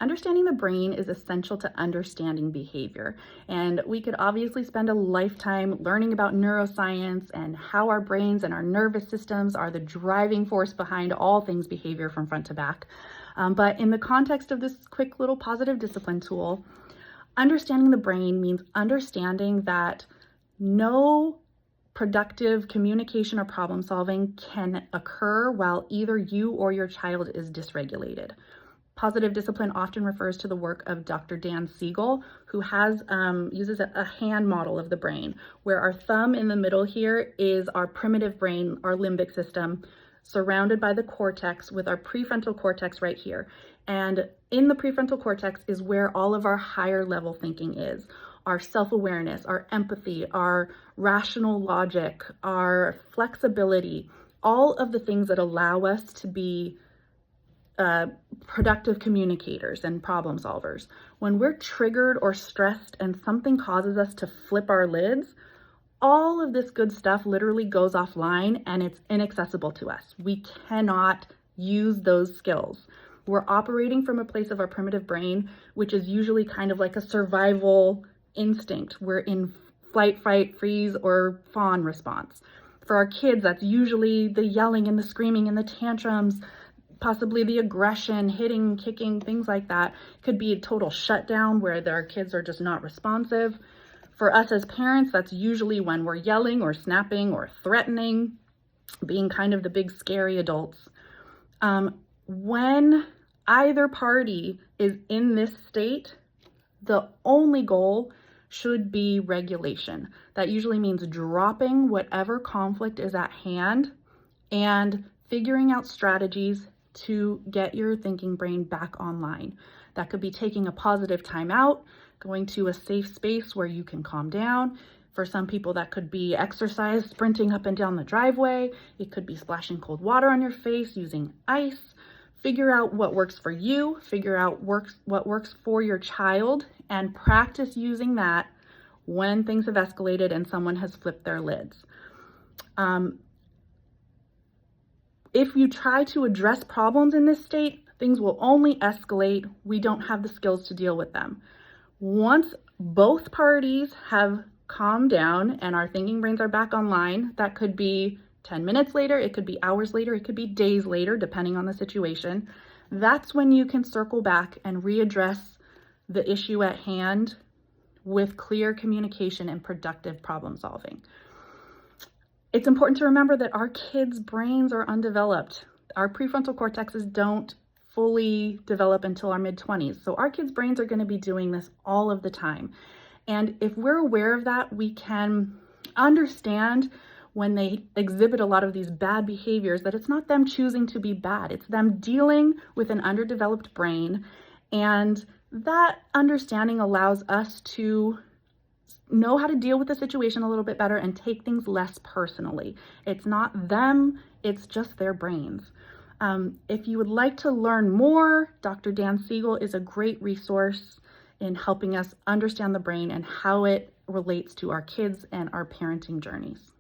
Understanding the brain is essential to understanding behavior, and we could obviously spend a lifetime learning about neuroscience and how our brains and our nervous systems are the driving force behind all things behavior from front to back. But in the context of this quick little positive discipline tool, understanding the brain means understanding that no productive communication or problem solving can occur while either you or your child is dysregulated. Positive discipline often refers to the work of Dr. Dan Siegel, who uses a hand model of the brain, where our thumb in the middle here is our primitive brain, our limbic system, surrounded by the cortex with our prefrontal cortex right here. And in the prefrontal cortex is where all of our higher level thinking is. Our self-awareness, our empathy, our rational logic, our flexibility, all of the things that allow us to be productive communicators and problem solvers. When we're triggered or stressed and something causes us to flip our lids, all of this good stuff literally goes offline and it's inaccessible to us. We cannot use those skills. We're operating from a place of our primitive brain, which is usually kind of like a survival instinct. We're in flight, fight, freeze, or fawn response. For our kids, that's usually the yelling and the screaming and the tantrums, possibly the aggression, hitting, kicking, things like that. Could be a total shutdown where their kids are just not responsive. For us as parents, that's usually when we're yelling or snapping or threatening, being kind of the big scary adults. When either party is in this state, the only goal should be regulation. That usually means dropping whatever conflict is at hand and figuring out strategies to get your thinking brain back online. That could be taking a positive time out, going to a safe space where you can calm down. For some people, that could be exercise, sprinting up and down the driveway. It could be splashing cold water on your face, using ice. Figure out what works for you, figure out what works for your child, and practice using that when things have escalated and someone has flipped their lids. If you try to address problems in this state, things will only escalate. We don't have the skills to deal with them. Once both parties have calmed down and our thinking brains are back online, that could be 10 minutes later, it could be hours later, it could be days later, depending on the situation. That's when you can circle back and readdress the issue at hand with clear communication and productive problem solving. It's important to remember that our kids' brains are undeveloped. Our prefrontal cortexes don't fully develop until our mid-20s. So our kids' brains are going to be doing this all of the time. And if we're aware of that, we can understand when they exhibit a lot of these bad behaviors that it's not them choosing to be bad. It's them dealing with an underdeveloped brain. And that understanding allows us to know how to deal with the situation a little bit better and take things less personally. It's not them, it's just their brains. If you would like to learn more, Dr. Dan Siegel is a great resource in helping us understand the brain and how it relates to our kids and our parenting journeys.